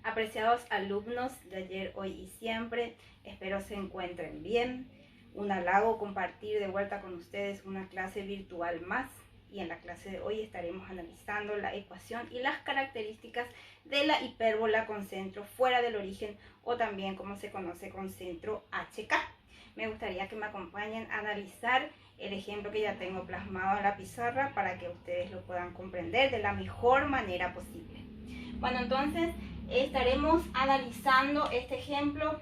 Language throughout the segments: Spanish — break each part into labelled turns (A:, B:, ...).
A: Apreciados alumnos de ayer, hoy y siempre, espero se encuentren bien. Un halago compartir de vuelta con ustedes una clase virtual más. Y en la clase de hoy estaremos analizando la ecuación y las características de la hipérbola con centro fuera del origen, o también como se conoce con centro HK. Me gustaría que me acompañen a analizar el ejemplo que ya tengo plasmado en la pizarra para que ustedes lo puedan comprender de la mejor manera posible. Bueno, entonces estaremos analizando este ejemplo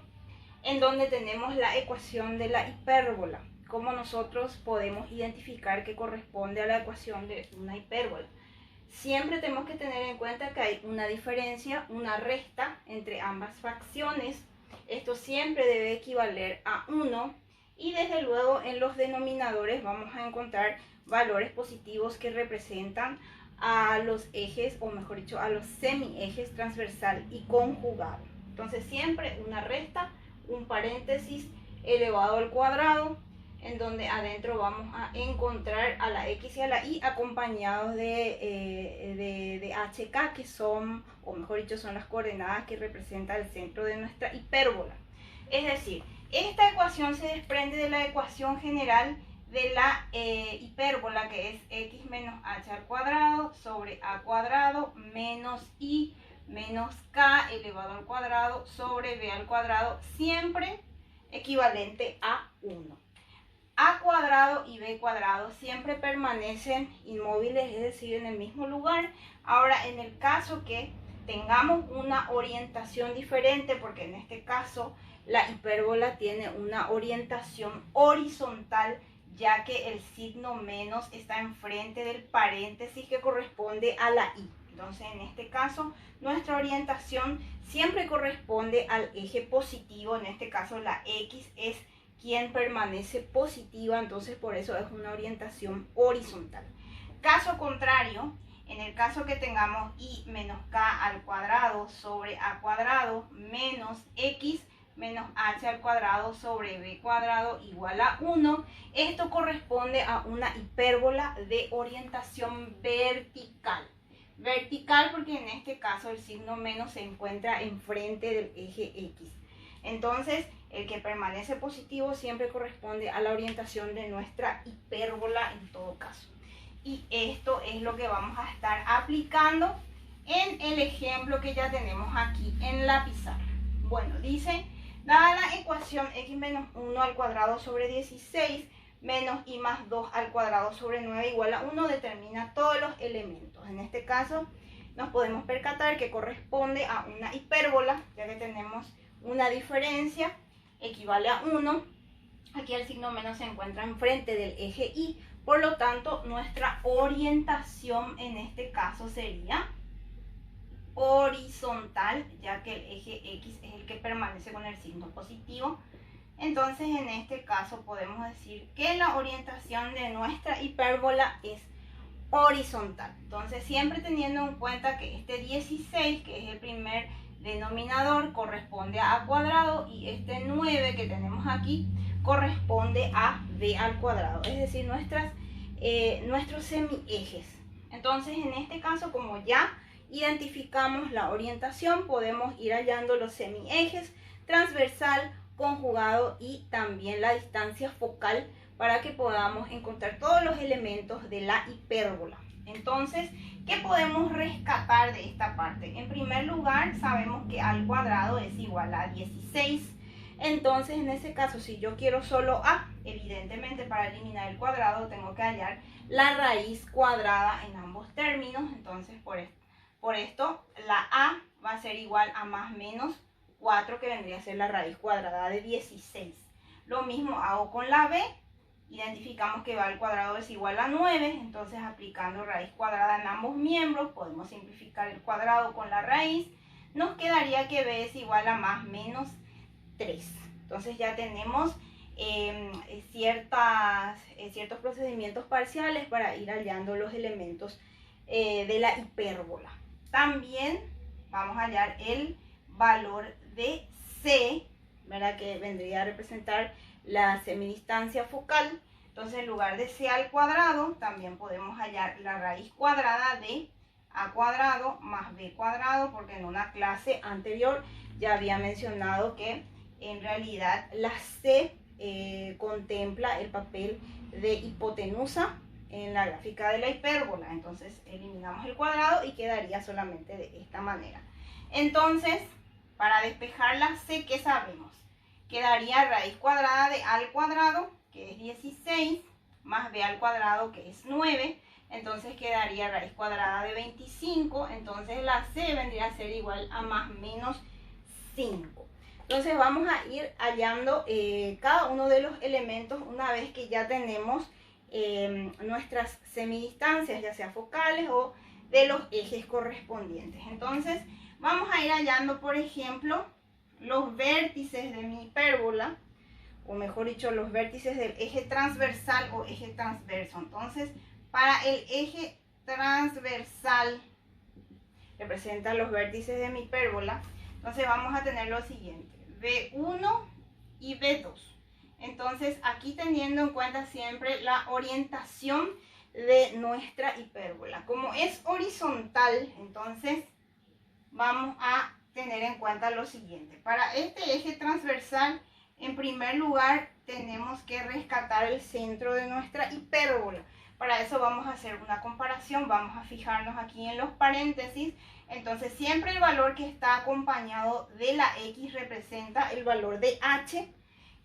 A: en donde tenemos la ecuación de la hipérbola. ¿Cómo nosotros podemos identificar que corresponde a la ecuación de una hipérbola? Siempre tenemos que tener en cuenta que hay una diferencia, una resta entre ambas fracciones. Esto siempre debe equivaler a 1 y desde luego en los denominadores vamos a encontrar valores positivos que representan a los ejes, o mejor dicho, a los semiejes transversal y conjugado. Entonces siempre una resta, un paréntesis elevado al cuadrado, en donde adentro vamos a encontrar a la x y a la y acompañados de HK, que son, o mejor dicho, son las coordenadas que representa el centro de nuestra hipérbola. Es decir, esta ecuación se desprende de la ecuación general de la hipérbola, que es x menos h al cuadrado sobre a cuadrado menos i menos k elevado al cuadrado sobre b al cuadrado, siempre equivalente a 1. A cuadrado y b cuadrado siempre permanecen inmóviles, es decir, en el mismo lugar. Ahora, en el caso que tengamos una orientación diferente, porque en este caso la hipérbola tiene una orientación horizontal, ya que el signo menos está enfrente del paréntesis que corresponde a la y. Entonces, en este caso, nuestra orientación siempre corresponde al eje positivo. En este caso, la x es quien permanece positiva, entonces por eso es una orientación horizontal. Caso contrario, en el caso que tengamos i menos k al cuadrado sobre a cuadrado menos x menos h al cuadrado sobre b cuadrado igual a 1, esto corresponde a una hipérbola de orientación vertical. Vertical porque en este caso el signo menos se encuentra enfrente del eje x. Entonces, el que permanece positivo siempre corresponde a la orientación de nuestra hipérbola en todo caso. Y esto es lo que vamos a estar aplicando en el ejemplo que ya tenemos aquí en la pizarra. Bueno, dice, dada la ecuación x menos 1 al cuadrado sobre 16 menos y más 2 al cuadrado sobre 9 igual a 1, determina todos los elementos. En este caso, nos podemos percatar que corresponde a una hipérbola, ya que tenemos una diferencia, equivale a 1. Aquí el signo menos se encuentra enfrente del eje y, por lo tanto, nuestra orientación en este caso sería horizontal, ya que el eje x es el que permanece con el signo positivo. Entonces, en este caso podemos decir que la orientación de nuestra hipérbola es horizontal. Entonces, siempre teniendo en cuenta que este 16, que es el primer denominador, corresponde a cuadrado, y este 9 que tenemos aquí corresponde a b al cuadrado, es decir, nuestros semiejes. Entonces, en este caso, como ya identificamos la orientación, podemos ir hallando los semiejes, transversal, conjugado y también la distancia focal, para que podamos encontrar todos los elementos de la hipérbola. Entonces, ¿qué podemos rescatar de esta parte? En primer lugar, sabemos que al cuadrado es igual a 16. Entonces, en ese caso, si yo quiero solo a, evidentemente para eliminar el cuadrado tengo que hallar la raíz cuadrada en ambos términos. Entonces, por esto, la a va a ser igual a más menos 4, que vendría a ser la raíz cuadrada de 16. Lo mismo hago con la b. Identificamos que b al cuadrado es igual a 9, entonces aplicando raíz cuadrada en ambos miembros, podemos simplificar el cuadrado con la raíz. Nos quedaría que b es igual a más menos 3. Entonces ya tenemos ciertos procedimientos parciales para ir hallando los elementos de la hipérbola. También vamos a hallar el valor de c, ¿verdad?, que vendría a representar la semidistancia focal. Entonces, en lugar de c al cuadrado, también podemos hallar la raíz cuadrada de a cuadrado más b cuadrado, porque en una clase anterior ya había mencionado que en realidad la c contempla el papel de hipotenusa en la gráfica de la hipérbola. Entonces eliminamos el cuadrado y quedaría solamente de esta manera. Entonces, para despejar la c, ¿qué sabemos? Quedaría raíz cuadrada de a al cuadrado, que es 16, más b al cuadrado, que es 9. Entonces quedaría raíz cuadrada de 25. Entonces la c vendría a ser igual a más menos 5. Entonces vamos a ir hallando cada uno de los elementos una vez que ya tenemos nuestras semidistancias, ya sea focales o de los ejes correspondientes. Entonces vamos a ir hallando, por ejemplo, los vértices de mi hipérbola, o mejor dicho, los vértices del eje transversal o eje transverso. Entonces, para el eje transversal, representan los vértices de mi hipérbola. Entonces vamos a tener lo siguiente: B1 y B2. Entonces aquí teniendo en cuenta siempre la orientación de nuestra hipérbola. Como es horizontal, entonces vamos a tener en cuenta lo siguiente. Para este eje transversal, en primer lugar, tenemos que rescatar el centro de nuestra hipérbola. Para eso vamos a hacer una comparación. Vamos a fijarnos aquí en los paréntesis. Entonces siempre el valor que está acompañado de la X representa el valor de H,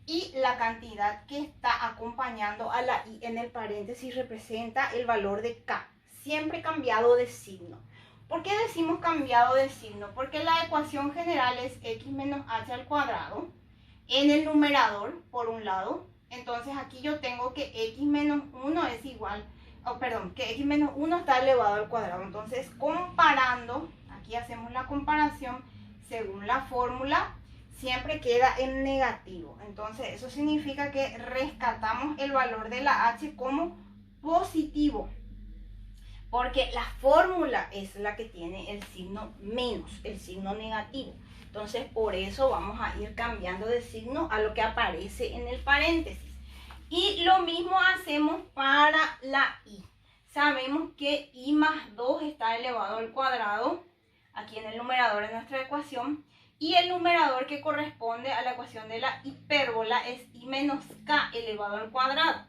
A: y la cantidad que está acompañando a la Y en el paréntesis representa el valor de K, siempre cambiado de signo. ¿Por qué decimos cambiado de signo? Porque la ecuación general es X menos H al cuadrado en el numerador, por un lado. Entonces aquí yo tengo que X menos 1 es igual, que X menos 1 está elevado al cuadrado. Entonces comparando, aquí hacemos la comparación según la fórmula, siempre queda en negativo. Entonces eso significa que rescatamos el valor de la H como positivo, porque la fórmula es la que tiene el signo menos, el signo negativo. Entonces por eso vamos a ir cambiando de signo a lo que aparece en el paréntesis. Y lo mismo hacemos para la Y. Sabemos que Y más 2 está elevado al cuadrado aquí en el numerador de nuestra ecuación. Y el numerador que corresponde a la ecuación de la hipérbola es I menos K elevado al cuadrado.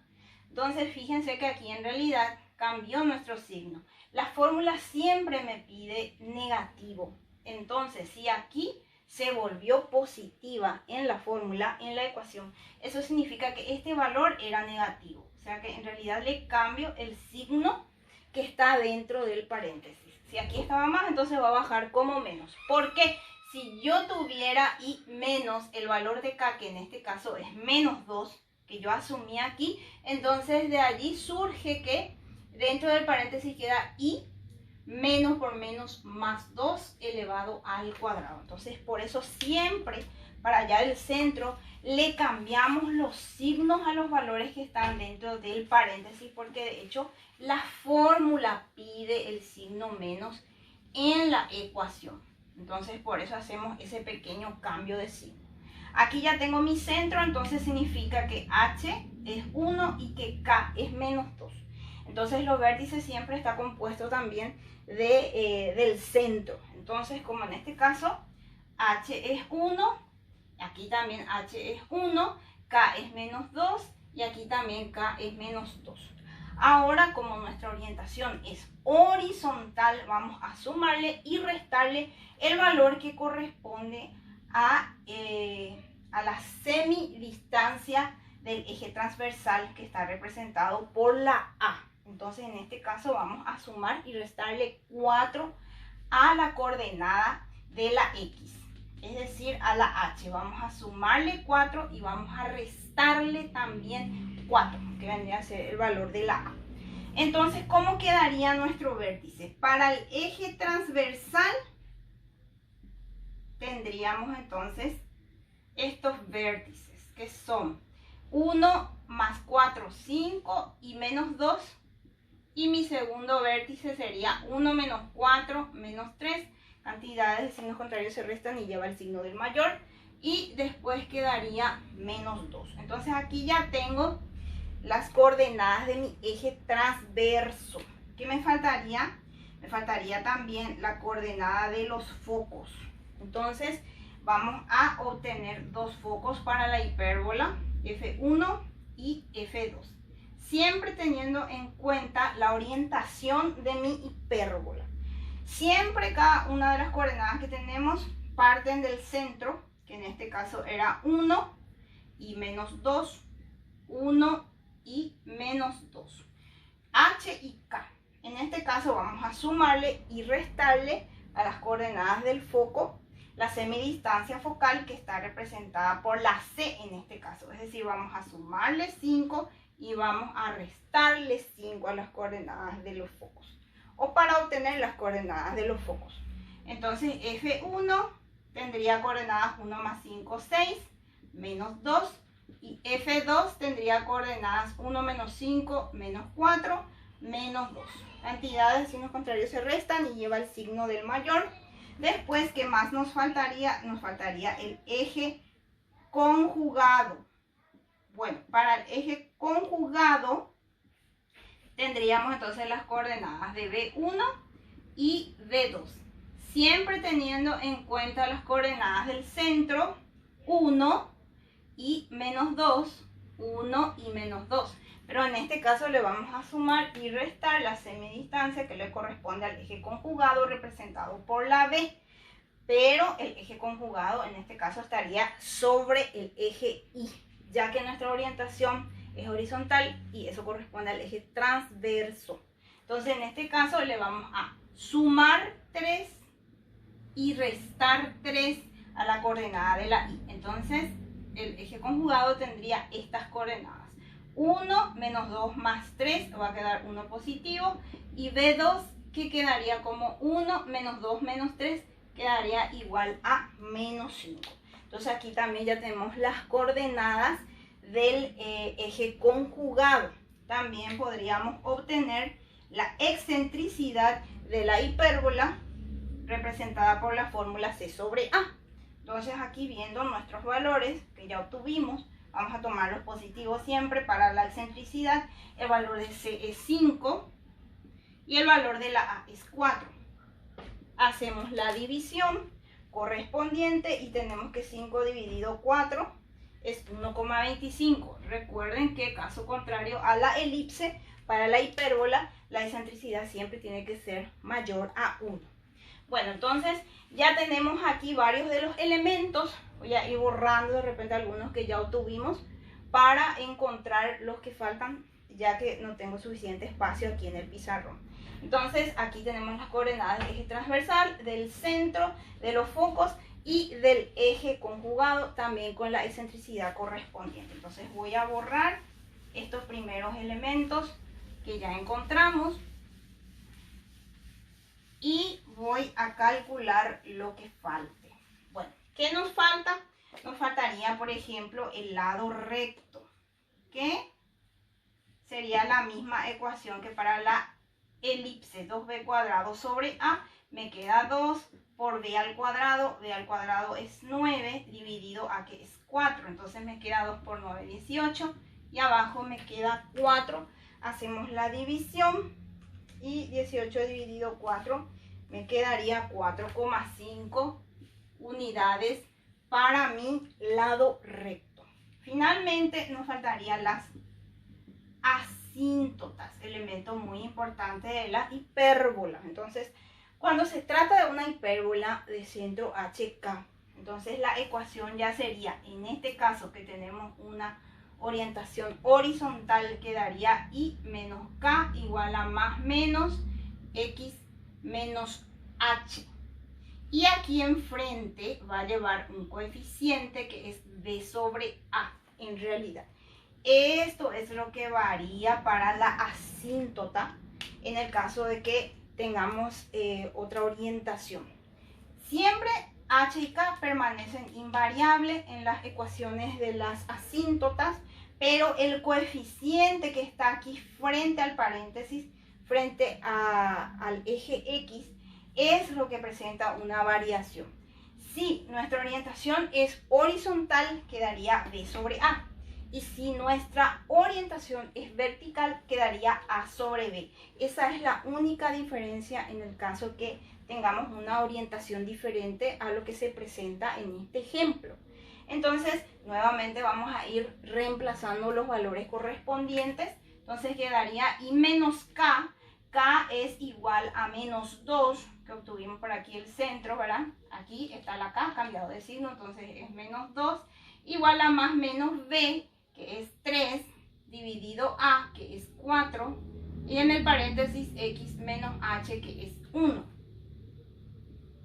A: Entonces fíjense que aquí en realidad cambió nuestro signo. La fórmula siempre me pide negativo. Entonces si aquí se volvió positiva en la fórmula, en la ecuación, eso significa que este valor era negativo. O sea que en realidad le cambio el signo que está dentro del paréntesis. Si aquí estaba más, entonces va a bajar como menos. ¿Por qué? Si yo tuviera Y menos el valor de K, que en este caso es menos 2, que yo asumí aquí, entonces de allí surge que dentro del paréntesis queda Y menos por menos más 2 elevado al cuadrado. Entonces por eso siempre para allá del centro le cambiamos los signos a los valores que están dentro del paréntesis, porque de hecho la fórmula pide el signo menos en la ecuación. Entonces por eso hacemos ese pequeño cambio de signo. Aquí ya tengo mi centro, entonces significa que H es 1 y que K es menos 2. Entonces los vértices siempre está compuesto también del centro. Entonces como en este caso H es 1, aquí también H es 1, K es menos 2 y aquí también K es menos 2. Ahora, como nuestra orientación es horizontal, vamos a sumarle y restarle el valor que corresponde a la semidistancia del eje transversal, que está representado por la A. Entonces en este caso vamos a sumar y restarle 4 a la coordenada de la X, es decir, a la H. Vamos a sumarle 4 y vamos a restarle también 4, que vendría a ser el valor de la A. Entonces, ¿cómo quedaría nuestro vértice? Para el eje transversal tendríamos entonces estos vértices, que son 1 más 4, 5 y menos 2. Y mi segundo vértice sería 1 menos 4 menos 3. Cantidades de signos contrarios se restan y lleva el signo del mayor. Y después quedaría menos 2. Entonces aquí ya tengo las coordenadas de mi eje transverso. ¿Qué me faltaría? Me faltaría también la coordenada de los focos. Entonces vamos a obtener dos focos para la hipérbola, F1 y F2. Siempre teniendo en cuenta la orientación de mi hipérbola. Siempre cada una de las coordenadas que tenemos parten del centro, que en este caso era 1 y menos 2, 1 y menos 2. H y K. En este caso vamos a sumarle y restarle a las coordenadas del foco la semidistancia focal, que está representada por la C en este caso. Es decir, vamos a sumarle 5 y vamos a restarle 5 a las coordenadas de los focos, o para obtener las coordenadas de los focos. Entonces F1 tendría coordenadas 1 más 5, 6, menos 2, y F2 tendría coordenadas 1 menos 5, menos 4, menos 2. Cantidades de signos contrarios se restan y lleva el signo del mayor. Después, ¿qué más nos faltaría? Nos faltaría el eje conjugado. Bueno, para el eje conjugado tendríamos entonces las coordenadas de B1 y B2. Siempre teniendo en cuenta las coordenadas del centro, 1 y menos 2, 1 y menos 2. Pero en este caso le vamos a sumar y restar la semidistancia que le corresponde al eje conjugado representado por la B. Pero el eje conjugado en este caso estaría sobre el eje Y, ya que nuestra orientación es horizontal y eso corresponde al eje transverso. Entonces en este caso le vamos a sumar 3 y restar 3 a la coordenada de la Y. Entonces el eje conjugado tendría estas coordenadas. 1 menos 2 más 3 va a quedar 1 positivo, y B2, que quedaría como 1 menos 2 menos 3, quedaría igual a menos 5. Entonces aquí también ya tenemos las coordenadas del eje conjugado. También podríamos obtener la excentricidad de la hipérbola representada por la fórmula C sobre A. Entonces aquí, viendo nuestros valores que ya obtuvimos, vamos a tomar los positivos siempre para la excentricidad. El valor de C es 5 y el valor de la A es 4. Hacemos la división correspondiente y tenemos que 5 dividido 4 es 1,25. Recuerden que, caso contrario a la elipse, para la hipérbola la excentricidad siempre tiene que ser mayor a 1. Bueno, entonces ya tenemos aquí varios de los elementos. Voy a ir borrando de repente algunos que ya obtuvimos para encontrar los que faltan, ya que no tengo suficiente espacio aquí en el pizarrón. Entonces aquí tenemos las coordenadas del eje transversal, del centro, de los focos y del eje conjugado, también con la excentricidad correspondiente. Entonces voy a borrar estos primeros elementos que ya encontramos y voy a calcular lo que falte. Bueno, ¿qué nos falta? Nos faltaría, por ejemplo, el lado recto, que sería la misma ecuación que para la elipse. 2b cuadrado sobre a, me queda 2 por b al cuadrado es 9, dividido a que es 4, entonces me queda 2 por 9, 18, y abajo me queda 4. Hacemos la división y 18 dividido 4 me quedaría 4,5 unidades para mi lado recto. Finalmente nos faltarían las asíntotas, elemento muy importante de la hipérbola. Entonces, cuando se trata de una hipérbola de centro HK, entonces la ecuación ya sería, en este caso que tenemos una orientación horizontal, quedaría I menos K igual a más menos X menos H. Y aquí enfrente va a llevar un coeficiente que es B sobre A en realidad. Esto es lo que varía para la asíntota en el caso de que tengamos otra orientación. Siempre H y K permanecen invariables en las ecuaciones de las asíntotas, pero el coeficiente que está aquí frente al paréntesis, frente al eje X, es lo que presenta una variación. Si nuestra orientación es horizontal, quedaría B sobre A. Y si nuestra orientación es vertical, quedaría A sobre B. Esa es la única diferencia en el caso que tengamos una orientación diferente a lo que se presenta en este ejemplo. Entonces, nuevamente vamos a ir reemplazando los valores correspondientes. Entonces quedaría I menos K. K es igual a menos 2, que obtuvimos por aquí el centro, ¿verdad? Aquí está la K, cambiado de signo, entonces es menos 2, igual a más menos B, que es 3, dividido A, que es 4, y en el paréntesis X menos H, que es 1.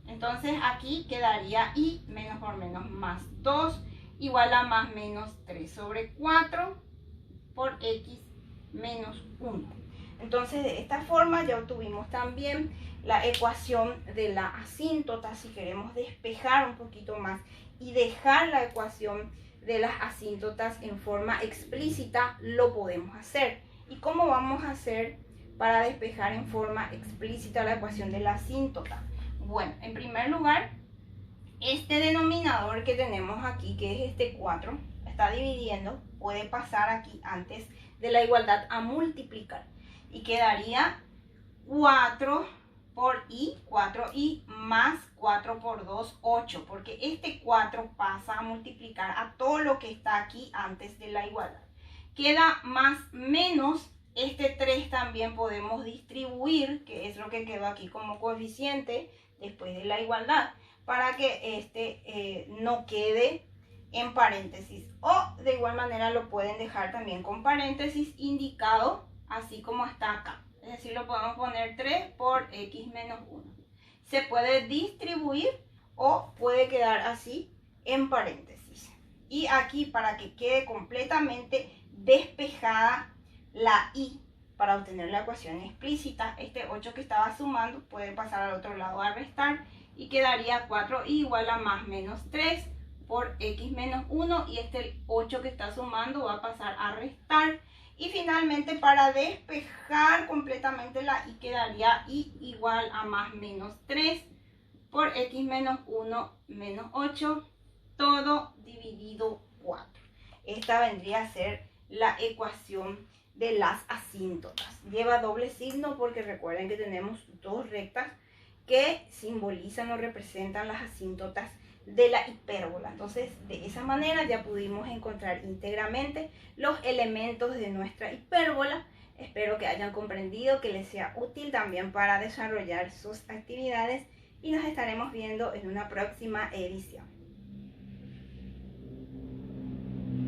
A: Entonces aquí quedaría I menos por menos más 2, igual a más menos 3 sobre 4 por X menos 1. Entonces de esta forma ya obtuvimos también la ecuación de la asíntota. Si queremos despejar un poquito más y dejar la ecuación de las asíntotas en forma explícita, lo podemos hacer. ¿Y cómo vamos a hacer para despejar en forma explícita la ecuación de la asíntota? Bueno, en primer lugar, este denominador que tenemos aquí, que es este 4, está dividiendo, puede pasar aquí antes de la igualdad a multiplicar. Y quedaría 4 por I, 4I más 4 por 2, 8. Porque este 4 pasa a multiplicar a todo lo que está aquí antes de la igualdad. Queda más menos, este 3 también podemos distribuir, que es lo que quedó aquí como coeficiente después de la igualdad, para que este no quede en paréntesis. O de igual manera lo pueden dejar también con paréntesis indicado, así como está acá. Es decir, lo podemos poner 3 por X menos 1. Se puede distribuir o puede quedar así en paréntesis. Y aquí, para que quede completamente despejada la I, para obtener la ecuación explícita, este 8 que estaba sumando puede pasar al otro lado a restar y quedaría 4 igual a más menos 3 por X menos 1, y este 8 que está sumando va a pasar a restar. Y finalmente, para despejar completamente la I, quedaría I igual a más menos 3 por X menos 1 menos 8, todo dividido 4. Esta vendría a ser la ecuación de las asíntotas. Lleva doble signo porque recuerden que tenemos dos rectas que simbolizan o representan las asíntotas de la hipérbola. Entonces, de esa manera ya pudimos encontrar íntegramente los elementos de nuestra hipérbola. Espero que hayan comprendido, que les sea útil también para desarrollar sus actividades, y nos estaremos viendo en una próxima edición.